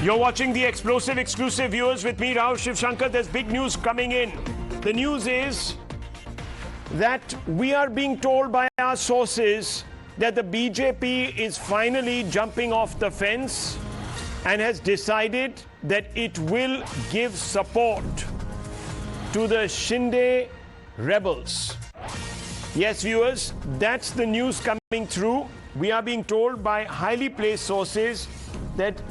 You're watching the explosive exclusive, viewers, with me, Rahul Shivshankar. There's big news coming in. The news is that we are being told by our sources that the BJP is finally jumping off the fence and has decided that it will give support to the Shinde rebels. Yes, viewers, that's the news coming through. We are being told by highly placed sources that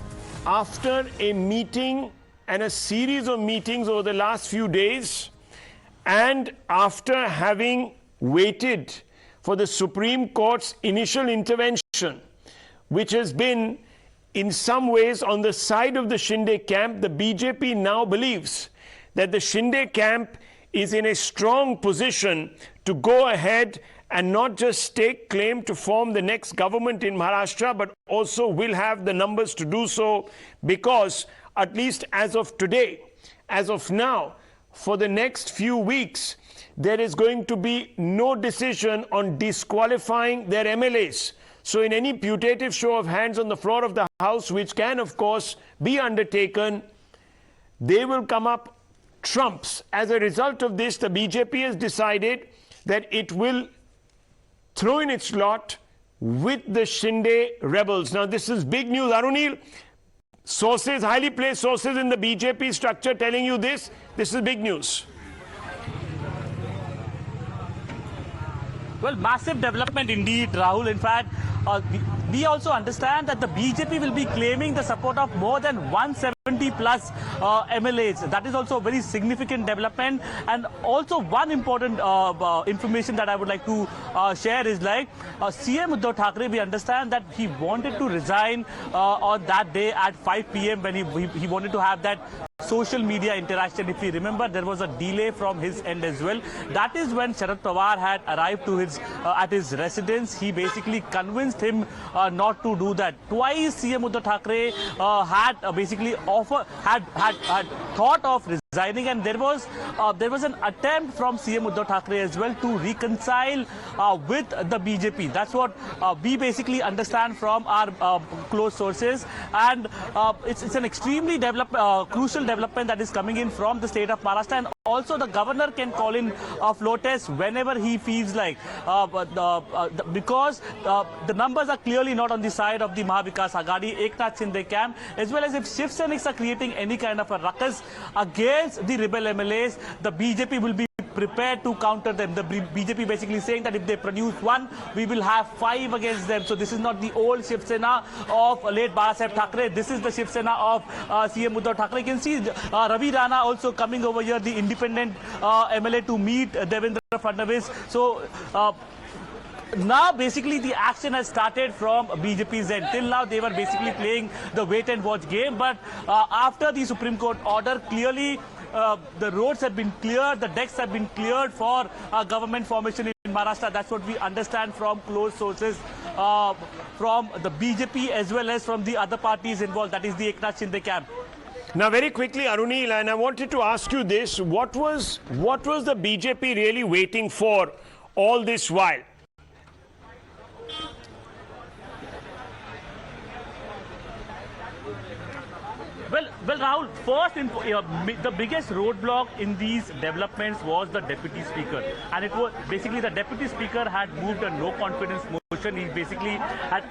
after a meeting and a series of meetings over the last few days, and after having waited for the Supreme Court's initial intervention, which has been in some ways on the side of the Shinde camp, the BJP now believes that the Shinde camp is in a strong position to go ahead and not just stake claim to form the next government in Maharashtra, but also will have the numbers to do so, because at least as of today, as of now, for the next few weeks, there is going to be no decision on disqualifying their MLAs. So in any putative show of hands on the floor of the House, which can of course be undertaken, they will come up trumps. As a result of this, the BJP has decided that it will throw in its lot with the Shinde rebels. Now this is big news. Arunil, sources, highly placed sources in the BJP structure telling you this. This is big news. Well, massive development indeed, Rahul. In fact, we also understand that the BJP will be claiming the support of more than 170 plus MLAs. That is also a very significant development. And also one important information that I would like to share is like CM Uddhav Thackeray, we understand that he wanted to resign on that day at 5 p.m. when he wanted to have that social media interaction. If you remember, there was a delay from his end as well. That is when Sharad Pawar had arrived to his at his residence. He basically convinced him not to do that. Twice CM Uddhav Thackeray had basically had thought of resigning, and there was an attempt from CM Uddhav Thackeray as well to reconcile with the BJP. That's what we basically understand from our close sources, and it's an extremely crucial development that is coming in from the state of Maharashtra. And also the governor can call in a floor test whenever he feels like, because the numbers are clearly not on the side of the Mahavikas Aghadi, Eknath Shinde camp, as well as if Shiv Seniks are creating any kind of a ruckus against the rebel MLAs, the BJP will be prepared to counter them. The BJP basically saying that if they produce one, we will have 5 against them. So this is not the old Shiv Sena of late Bala Thackeray. This is the Shiv Sena of CM Uddhav Thackeray. You can see Ravi Rana also coming over here, the independent MLA, to meet Devendra Fadnavis. So now basically the action has started from BJP's end. Till now they were basically playing the wait and watch game, but after the Supreme Court order, clearly the roads have been cleared, the decks have been cleared for government formation in Maharashtra. That's what we understand from close sources from the BJP as well as from the other parties involved, that is the Eknath Shinde camp. Now very quickly, Arunil, and I wanted to ask you this, what was the BJP really waiting for all this while? Well, Rahul, first, the biggest roadblock in these developments was the Deputy Speaker. And it was basically the Deputy Speaker had moved a no confidence motion. He basically had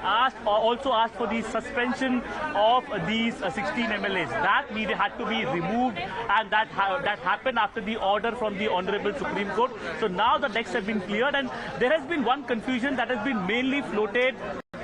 also asked for the suspension of these 16 MLAs. That had to be removed, and that happened after the order from the Honorable Supreme Court. So now the decks have been cleared, and there has been one confusion that has been mainly floated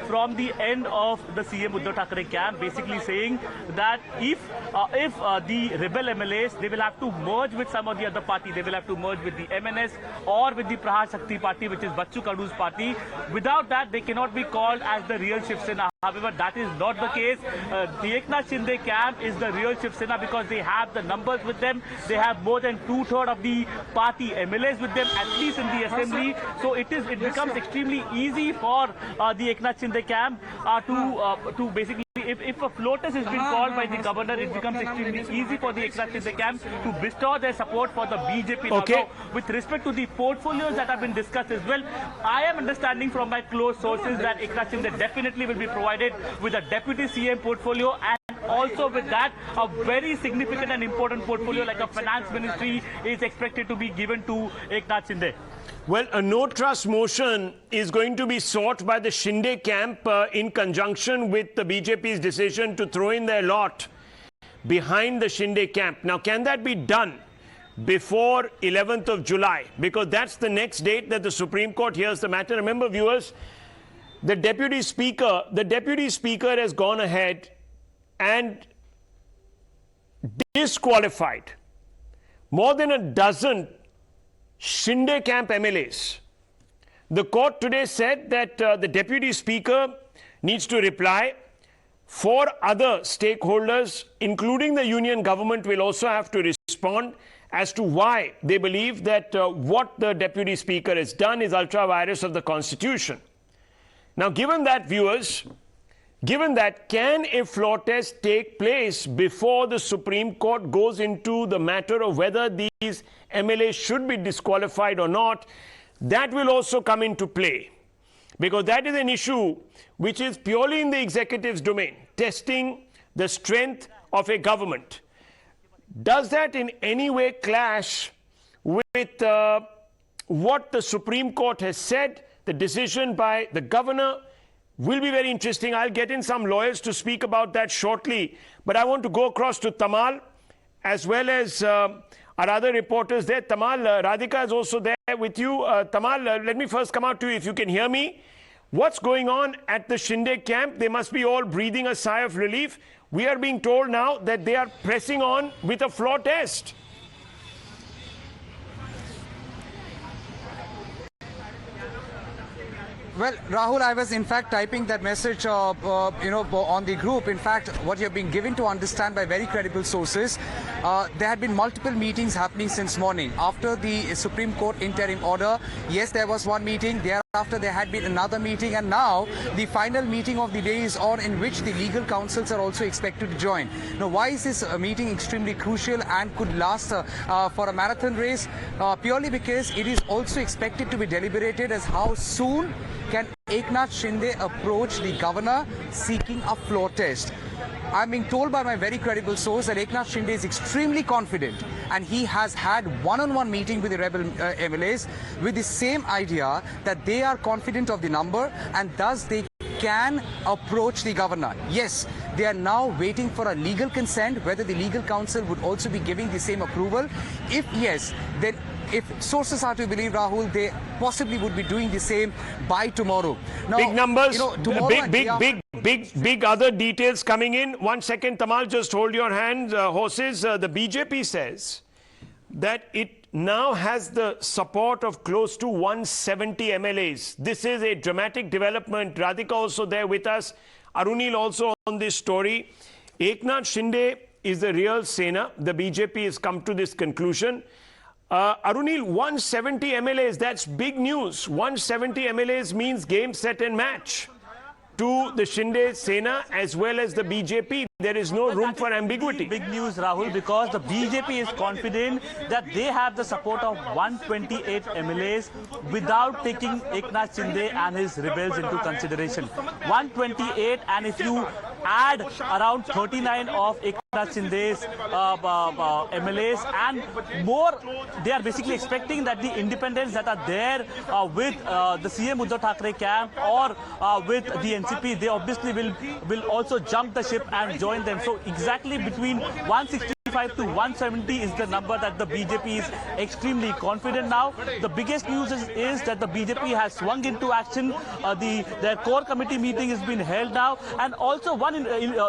from the end of the CM Uddhav Thackeray camp, basically saying that if the rebel MLAs, they will have to merge with some of the other party. They will have to merge with the MNS or with the Prahar Shakti party, which is Bachchu Kadu's party. Without that, they cannot be called as the real Shiv Sena. However, that is not the case. The Eknath Shinde camp is the real Shiv Sena because they have the numbers with them. They have more than 2/3 of the party MLAs with them, at least in the assembly. So it becomes extremely easy for the Eknath Shinde camp to basically, if a floor test has been called by the governor, it becomes extremely easy for the Eknath Shinde camp to bestow their support for the BJP. Okay. Now, with respect to the portfolios that have been discussed as well, I am understanding from my close sources that Eknath Shinde definitely will be provided with a deputy CM portfolio and also with that, a very significant and important portfolio like a finance ministry is expected to be given to Eknath Shinde. Well, a no-trust motion is going to be sought by the Shinde camp in conjunction with the BJP's decision to throw in their lot behind the Shinde camp. Now, can that be done before 11th of July? Because that's the next date that the Supreme Court hears the matter. Remember, viewers, the Deputy Speaker has gone ahead and disqualified more than a dozen Shinde camp MLAs. The court today said that the Deputy Speaker needs to reply. 4 other stakeholders, including the union government, will also have to respond as to why they believe that what the Deputy Speaker has done is ultra-virus of the Constitution. Now, given that, viewers, given that, can a floor test take place before the Supreme Court goes into the matter of whether these MLAs should be disqualified or not? That will also come into play, because that is an issue which is purely in the executive's domain, testing the strength of a government. Does that in any way clash with what the Supreme Court has said? The decision by the governor will be very interesting. I'll get in some lawyers to speak about that shortly. But I want to go across to Tamal as well as our other reporters there. Tamal, Radhika is also there with you. Tamal, let me first come out to you if you can hear me. What's going on at the Shinde camp? They must be all breathing a sigh of relief. We are being told now that they are pressing on with a floor test. Well, Rahul, I was in fact typing that message, on the group. In fact, what you've been given to understand by very credible sources, there had been multiple meetings happening since morning. After the Supreme Court interim order, yes, there was one meeting. Thereafter, there had been another meeting, and now the final meeting of the day is on, in which the legal counsels are also expected to join. Now, why is this meeting extremely crucial and could last for a marathon race? Purely because it is also expected to be deliberated as how soon can Eknath Shinde approach the governor seeking a floor test. I'm being told by my very credible source that Eknath Shinde is extremely confident, and he has had one-on-one meeting with the rebel MLAs with the same idea that they are confident of the number and thus they can approach the governor. Yes, they are now waiting for a legal consent, whether the legal counsel would also be giving the same approval. If yes, then if sources are to believe, Rahul, they possibly would be doing the same by tomorrow. Now, big numbers, tomorrow big other details coming in. 1 second, Tamal, just hold your hands, horses. The BJP says that it now has the support of close to 170 MLAs. This is a dramatic development. Radhika also there with us. Arunil also on this story. Eknath Shinde is the real Sena. The BJP has come to this conclusion. Arunil, 170 MLAs, that's big news. 170 MLAs means game, set and match to the Shinde Sena as well as the BJP. There is no room for ambiguity. Big news, Rahul, because the BJP is confident that they have the support of 128 MLAs without taking Eknath Shinde and his rebels into consideration. 128, and if you add around 39 of Eknath Shinde's MLAs and more, they are basically expecting that the independents that are there with the CM Uddhav Thackeray camp or with the NCP, they obviously will also jump the ship and join them. So exactly between 165 to 170 is the number that the BJP is extremely confident now. The biggest news is that the BJP has swung into action. Their core committee meeting has been held now, and also one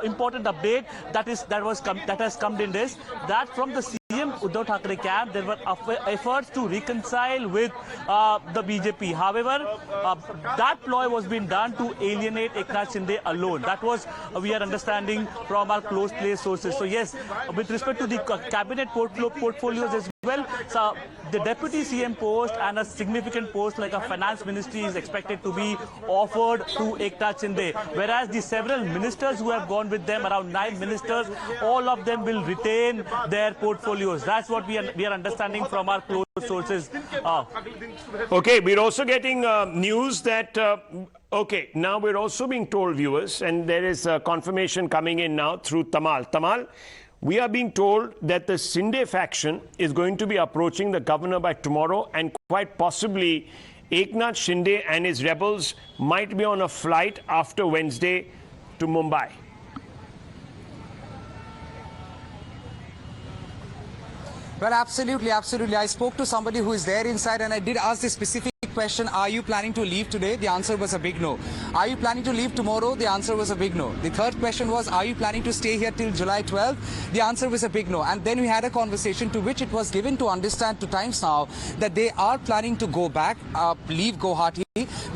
important update that has come in this, that from the CM Uddhav Thackeray camp, there were efforts to reconcile with the BJP. However, that ploy was being done to alienate Eknath Shinde alone. That was, we are understanding from our close place sources. So yes, with respect to the cabinet portfolios, there's Well, so the deputy CM post and a significant post like a finance ministry is expected to be offered to Eknath Shinde, whereas the several ministers who have gone with them, around 9 ministers, all of them will retain their portfolios. That's what we are understanding from our close sources. Okay, we're also getting news that, okay, now we're also being told, viewers, and there is confirmation coming in now through Tamal. Tamal, we are being told that the Shinde faction is going to be approaching the governor by tomorrow, and quite possibly Eknath Shinde and his rebels might be on a flight after Wednesday to Mumbai. Well, absolutely, absolutely. I spoke to somebody who is there inside and I did ask this specific question, are you planning to leave today? The answer was a big no. Are you planning to leave tomorrow? The answer was a big no. The third question was, are you planning to stay here till July 12th? The answer was a big no. And then we had a conversation to which it was given to understand to Times Now that they are planning to go back, leave Guwahati,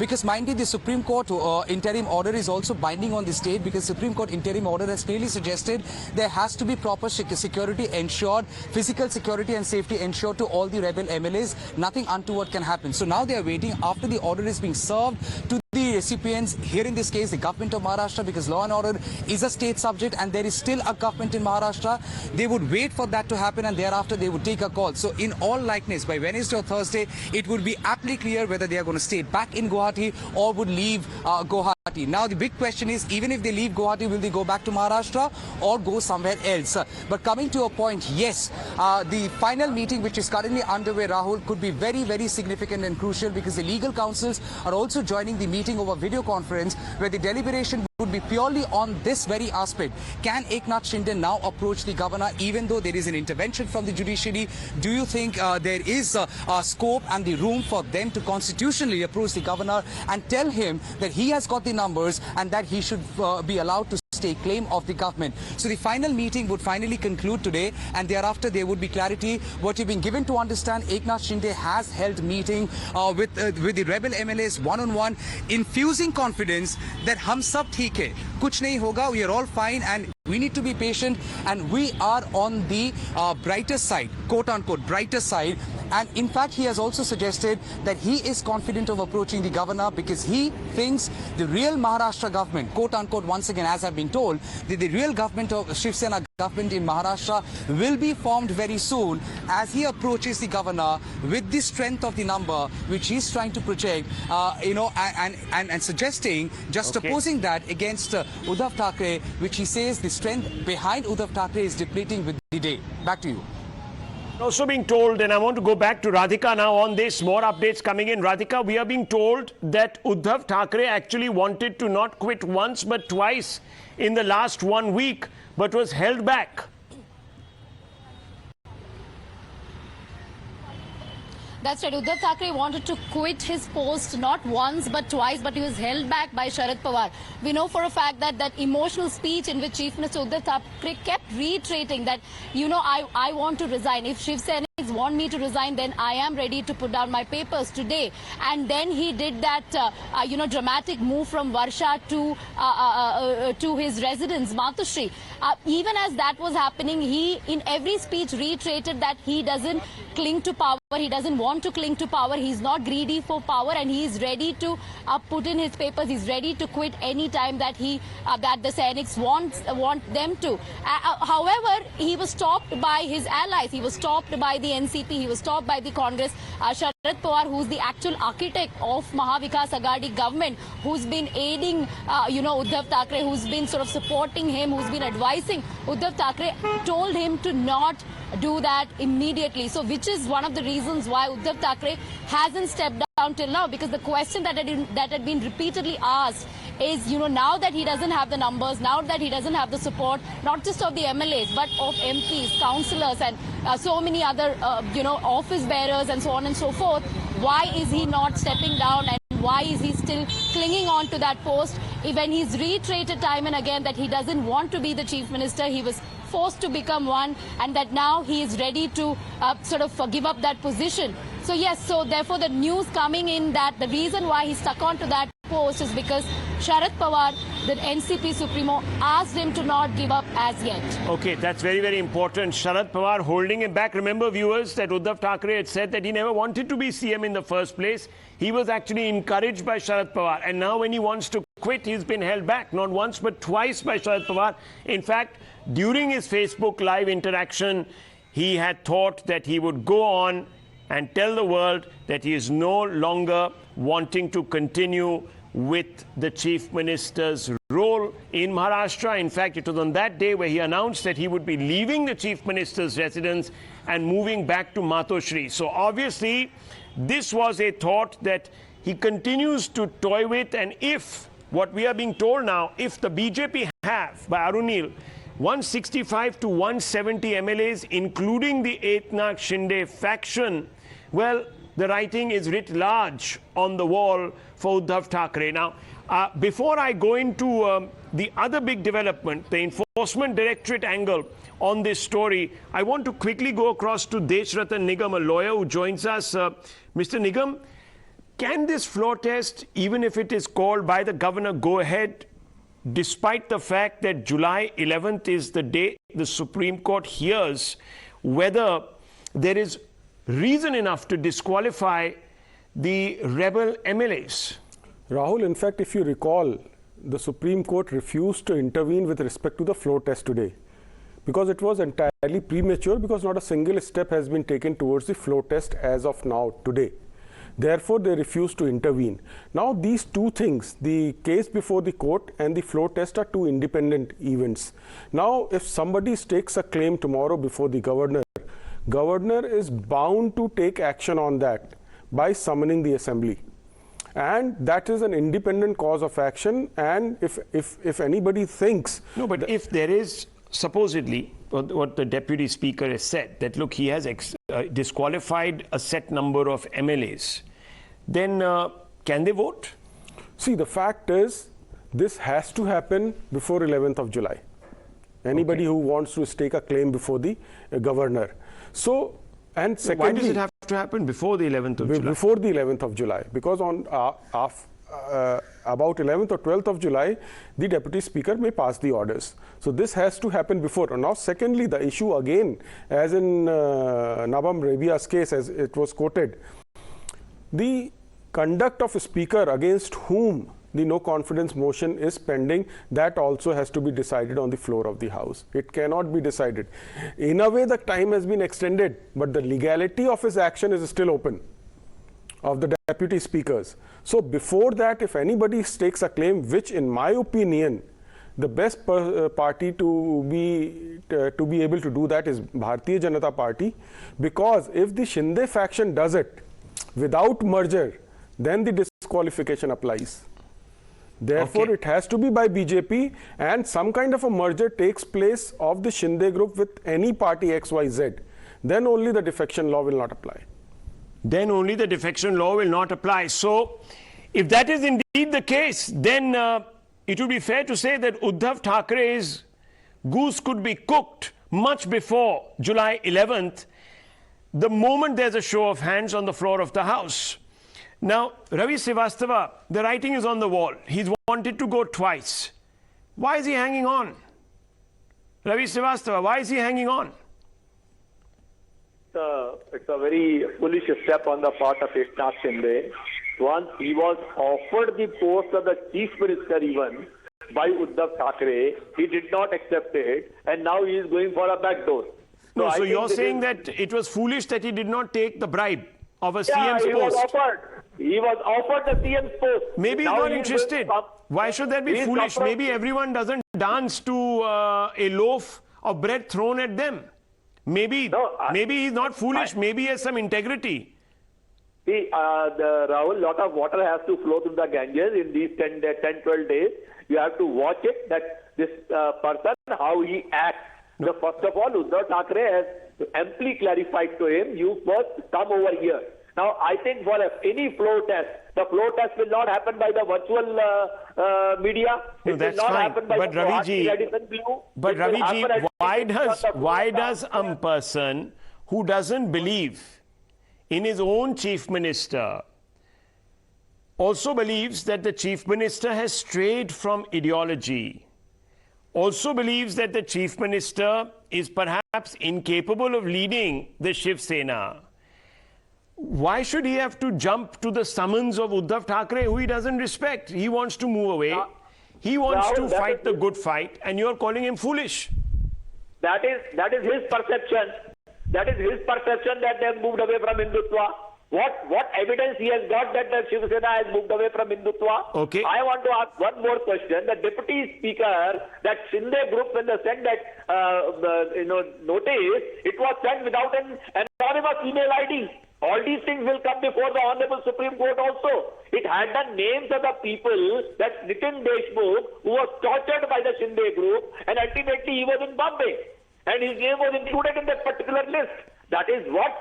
because mind you, the Supreme Court interim order is also binding on the state, because Supreme Court interim order has clearly suggested there has to be proper security ensured, physical security and safety ensured to all the rebel MLAs. Nothing untoward can happen. So now they are waiting after the order is being served to the recipients, here in this case the government of Maharashtra, because law and order is a state subject and there is still a government in Maharashtra. They would wait for that to happen and thereafter they would take a call. So in all likeness, by Wednesday or Thursday, it would be aptly clear whether they are going to stay back in Guwahati or would leave Guwahati. Now the big question is, even if they leave Guwahati, will they go back to Maharashtra or go somewhere else? But coming to a point, yes, the final meeting which is currently underway, Rahul, could be very, very significant and crucial, because the legal councils are also joining the meeting over video conference, where the deliberation would be purely on this very aspect. Can Eknath Shinde now approach the governor even though there is an intervention from the judiciary? Do you think there is a scope and the room for them to constitutionally approach the governor and tell him that he has got the numbers and that he should be allowed to stake claim of the government? So the final meeting would finally conclude today, and thereafter there would be clarity. What you've been given to understand, Eknath Shinde has held meeting with the rebel MLAs one-on-one, infusing confidence that hum sab theek hai, kuch nahi hoga, we are all fine and we need to be patient and we are on the brighter side, quote-unquote brighter side. And in fact, he has also suggested that he is confident of approaching the governor because he thinks the real Maharashtra government, quote-unquote, once again, as I've been told, the real government of Shiv Sena government in Maharashtra will be formed very soon, as he approaches the governor with the strength of the number which he's trying to project, and suggesting, just opposing that against Uddhav Thackeray, which he says the strength behind Uddhav Thackeray is depleting with the day. Back to you. Also being told, and I want to go back to Radhika now on this, more updates coming in. Radhika, we are being told that Uddhav Thackeray actually wanted to not quit once but twice in the last 1 week, but was held back. That's right. Uddhav Thackeray wanted to quit his post not once but twice, but he was held back by Sharad Pawar. We know for a fact that that emotional speech in which Chief Minister Uddhav Thackeray kept reiterating that, you know, I want to resign. If Shiv Sena want me to resign, then I am ready to put down my papers today. And then he did that, dramatic move from Varsha to his residence, Matushri. Even as that was happening, he, in every speech, reiterated that he doesn't cling to power. He doesn't want to cling to power. He's not greedy for power, and he is ready to put in his papers. He's ready to quit any time that that the Sainiks want them to. However, he was stopped by his allies. He was stopped by the NCP. He was stopped by the Congress. Sharad Pawar, who's the actual architect of Mahavikas Aghadi government, who's been aiding, Uddhav Thackeray, who's been sort of supporting him, who's been advising Uddhav Thackeray, told him to not do that immediately. So, which is one of the reasons why Uddhav Thackeray hasn't stepped down till now, because the question that had been repeatedly asked is, now that he doesn't have the numbers, now that he doesn't have the support, not just of the MLAs, but of MPs, councillors, and so many other, office bearers and so on and so forth, why is he not stepping down and why is he still clinging on to that post? When he's reiterated time and again that he doesn't want to be the chief minister, he was forced to become one, and that now he is ready to give up that position. So yes, so therefore the news coming in that the reason why he stuck on to that post is because Sharad Pawar that NCP Supremo asked him to not give up as yet. Okay, that's very, very important. Sharad Pawar holding him back. Remember, viewers, that Uddhav Thackeray had said that he never wanted to be CM in the first place. He was actually encouraged by Sharad Pawar. And now when he wants to quit, he's been held back, not once but twice by Sharad Pawar. In fact, during his Facebook Live interaction, he had thought that he would go on and tell the world that he is no longer wanting to continue with the Chief Minister's role in Maharashtra. In fact, it was on that day where he announced that he would be leaving the Chief Minister's residence and moving back to Matoshri. So obviously, this was a thought that he continues to toy with, and if, what we are being told now, if the BJP have, by Arunil, 165 to 170 MLAs, including the Eknath Shinde faction, well, the writing is writ large on the wall for Uddhav Thackeray. Now, before I go into the other big development, the Enforcement Directorate angle on this story, I want to quickly go across to Deshratan Nigam, a lawyer who joins us. Mr. Nigam, can this floor test, even if it is called by the governor, go ahead, despite the fact that July 11th is the day the Supreme Court hears whether there is reason enough to disqualify the rebel MLAs? Rahul, in fact, if you recall, the Supreme Court refused to intervene with respect to the floor test today because it was entirely premature, because not a single step has been taken towards the floor test as of now today. Therefore, they refused to intervene. Now, these two things, the case before the court and the floor test, are two independent events. Now, if somebody stakes a claim tomorrow before the governor is bound to take action on that by summoning the assembly. And that is an independent cause of action. And if anybody thinks... No, but if there is supposedly what the deputy speaker has said, that look, he has disqualified a set number of MLAs, then can they vote? See, the fact is, this has to happen before 11th of July. Anybody who wants to stake a claim before the governor. So, and secondly... Why does it have to happen before the 11th of July? Before the 11th of July. Because on about 11th or 12th of July, the Deputy Speaker may pass the orders. So this has to happen before. Now, secondly, the issue again, as in Nabam Rebia's case, as it was quoted, the conduct of a speaker against whom the no confidence motion is pending, that also has to be decided on the floor of the House. It cannot be decided. In a way, the time has been extended, but the legality of his action is still open, of the deputy speakers. So before that, if anybody stakes a claim, which in my opinion, the best party to be able to do that is Bharatiya Janata Party, because if the Shinde faction does it without merger, then the disqualification applies. Therefore, it has to be by BJP, and some kind of a merger takes place of the Shinde group with any party XYZ. Then only the defection law will not apply. Then only the defection law will not apply. So, if that is indeed the case, then it would be fair to say that Uddhav Thackeray's goose could be cooked much before July 11th, the moment there's a show of hands on the floor of the House. Now, Ravi Srivastava, the writing is on the wall. He's wanted to go twice. Why is he hanging on? Ravi Srivastava, why is he hanging on? It's a very foolish step on the part of Eknath Shinde. Once he was offered the post of the Chief Minister even by Uddhav Thackeray, he did not accept it, and now he is going for a backdoor. So you're saying that it was foolish that he did not take the bribe of a CM's post? He was offered the CM's post. Maybe he's not interested. Why should that be foolish? Maybe everyone doesn't dance to a loaf of bread thrown at them. Maybe he's not foolish. Maybe he has some integrity. See, Rahul, lot of water has to flow through the Ganges in these 10-12 days. You have to watch it, that this person, how he acts. No. So first of all, Uddhav Thackeray has amply clarified to him, you first come over here. Now, I think for any floor test, the floor test will not happen by the virtual media. No, that's fine. But Raviji, why does a person who doesn't believe in his own chief minister also believes that the Chief Minister has strayed from ideology, also believes that the Chief Minister is perhaps incapable of leading the Shiv Sena. Why should he have to jump to the summons of Uddhav Thackeray, who he doesn't respect? He wants to move away. He wants to fight the good fight, and you're calling him foolish. That is his perception. That is his perception that they have moved away from Hindutva. What evidence he has got that the Shiv Sena has moved away from Hindutva? Okay. I want to ask one more question. The Deputy Speaker, that Shinde group, when they sent that notice, it was sent without an anonymous email ID. All these things will come before the Honorable Supreme Court also. It had the names of the people, that Nitin Deshmukh, who was tortured by the Shinde group, and ultimately he was in Bombay. And his name was included in that particular list. That is what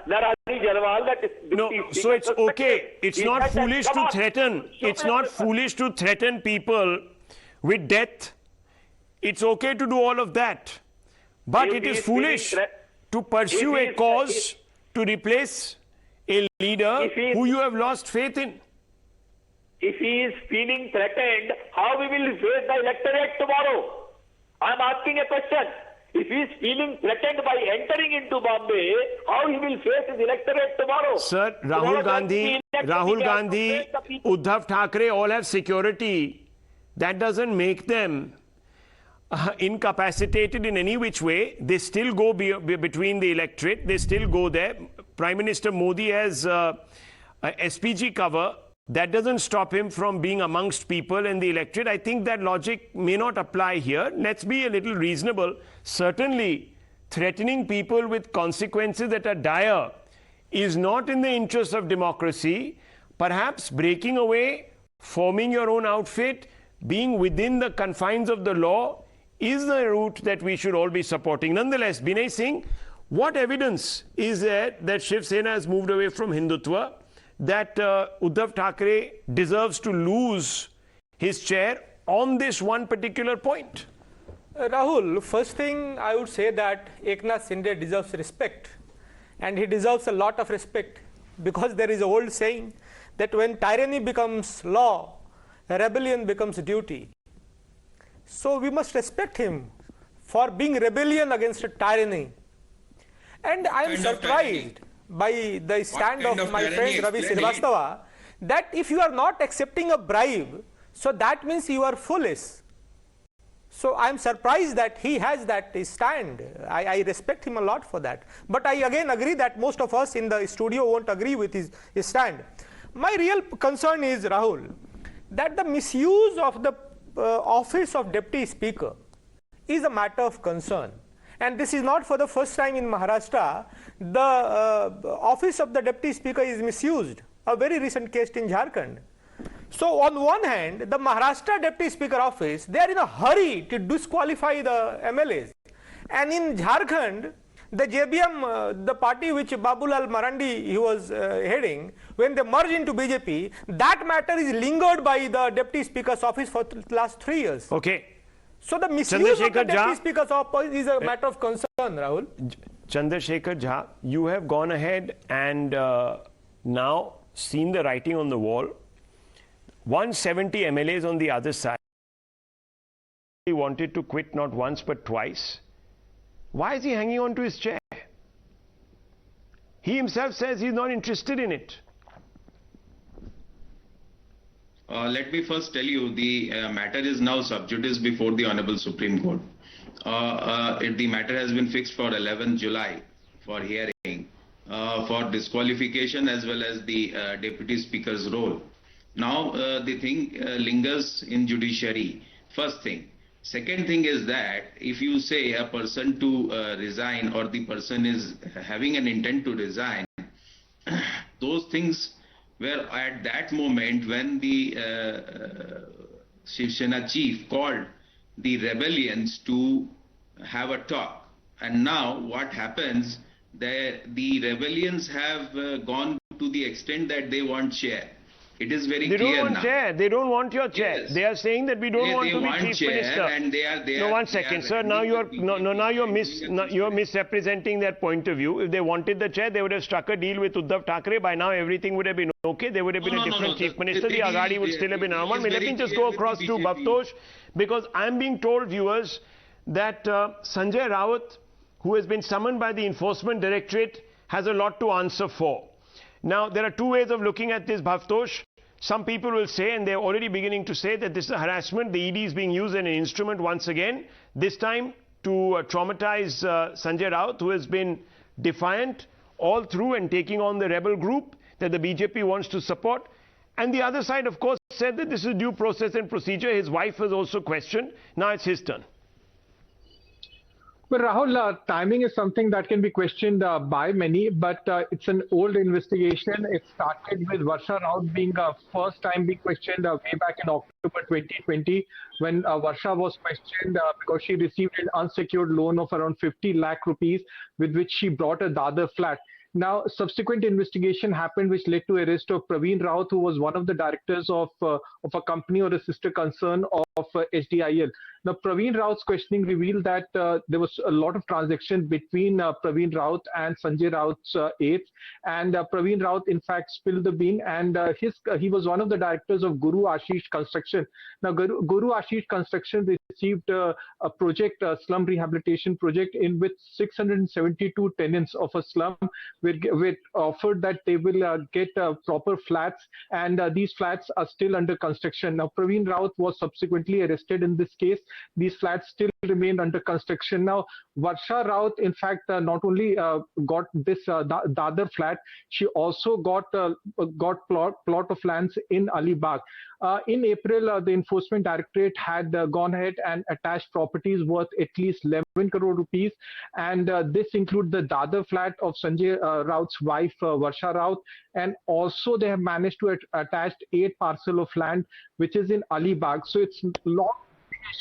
Narahari Jalwal, that is... No, so it's okay. It's not foolish to threaten. It's not foolish to threaten people with death. It's okay to do all of that. But it is foolish to pursue a cause to replace a leader who you have lost faith in. If he is feeling threatened, how we will face the electorate tomorrow? I am asking a question. If he is feeling threatened by entering into Bombay, how he will face his electorate tomorrow? Sir, Rahul Gandhi, Uddhav Thackeray all have security. That doesn't make them incapacitated in any which way. They still go between the electorate. They still go there. Prime Minister Modi has SPG cover. That doesn't stop him from being amongst people and the electorate. I think that logic may not apply here. Let's be a little reasonable. Certainly, threatening people with consequences that are dire is not in the interest of democracy. Perhaps breaking away, forming your own outfit, being within the confines of the law is the route that we should all be supporting. Nonetheless, Binay Singh, what evidence is there that Shiv Sena has moved away from Hindutva, that Uddhav Thackeray deserves to lose his chair on this one particular point? Rahul, first thing I would say that Eknath Shinde deserves respect, and he deserves a lot of respect, because there is an old saying that when tyranny becomes law, rebellion becomes duty. So we must respect him for being rebellion against a tyranny. And I am surprised by the stand of my friend Ravi Srivastava, that if you are not accepting a bribe, so that means you are foolish. So I am surprised that he has that stand. I respect him a lot for that. But I again agree that most of us in the studio won't agree with his stand. My real concern is, Rahul, that the misuse of the office of Deputy Speaker is a matter of concern. And this is not for the first time in Maharashtra. The office of the Deputy Speaker is misused. A very recent case in Jharkhand. So on one hand, the Maharashtra Deputy Speaker office, they are in a hurry to disqualify the MLAs. And in Jharkhand, the JBM, the party which Babulal Marandi he was heading, when they merged into BJP, that matter is lingered by the Deputy Speaker's office for the last 3 years. Okay. So the misuse of the Deputy Speaker's office is a matter of concern, Rahul. Chandrasekhar Jha, you have gone ahead and now seen the writing on the wall. 170 MLAs on the other side. He wanted to quit not once but twice. Why is he hanging on to his chair? He himself says he's not interested in it. Let me first tell you, the matter is now sub judice before the Honorable Supreme Court. The matter has been fixed for 11 July for hearing, for disqualification as well as the Deputy Speaker's role. Now the thing lingers in judiciary, first thing. Second thing is that if you say a person to resign, or the person is having an intent to resign, those things were at that moment when the Shiv Sena chief called the rebellions to have a talk. And now what happens, the rebellions have gone to the extent that they want chair. It is very They clear don't want now. chair. They don't want your chair. Yes. They are saying that we don't want They to be want chief chair minister. and No, one second, sir. Now you're misrepresenting their point of view. If they wanted the chair, they would have struck a deal with Uddhav Thackeray. By now, everything would have been okay. There would have been a different chief minister. The Agadi would still have been normal. Let me just go across to Bhavtosh, because I'm being told, viewers, that Sanjay Raut, who has been summoned by the Enforcement Directorate, has a lot to answer for. Now, there are two ways of looking at this, Bhavtosh. Some people will say, and they're already beginning to say, that this is a harassment. The ED is being used as an instrument once again, this time to traumatize Sanjay Raut, who has been defiant all through and taking on the rebel group that the BJP wants to support. And the other side, of course, said that this is due process and procedure. His wife was also questioned. Now it's his turn. But Rahul, timing is something that can be questioned by many, but it's an old investigation. It started with Varsha Raut being first time being questioned way back in October 2020, when Varsha was questioned because she received an unsecured loan of around 50 lakh rupees with which she bought a Dadar flat. Now, subsequent investigation happened, which led to arrest of Praveen Raut, who was one of the directors of a company or a sister concern of HDIL. Now, Praveen Raut's questioning revealed that there was a lot of transaction between Praveen Raut and Sanjay Raut's aides, and Praveen Raut, in fact, spilled the bean, and he was one of the directors of Guru Ashish Construction. Now, Guru Ashish Construction received a project, a slum rehabilitation project, in which 672 tenants of a slum were offered that they will get proper flats, and these flats are still under construction. Now, Praveen Raut was subsequently arrested in this case. These flats still remain under construction. Now, Varsha Raut, in fact, not only got this Dadar flat, she also got plot of lands in Alibag. In April, the Enforcement Directorate had gone ahead and attached properties worth at least 11 crore rupees, and this includes the Dadar flat of Sanjay Raut's wife, Varsha Raut, and also they have managed to attach 8 parcel of land which is in Alibag. So it's long.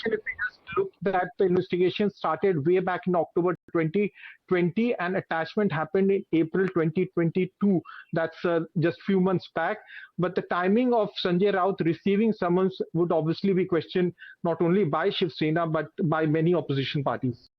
If we just look that the investigation started way back in October 2020 and attachment happened in April 2022. That's just few months back. But the timing of Sanjay Raut receiving summons would obviously be questioned not only by Shiv Sena but by many opposition parties.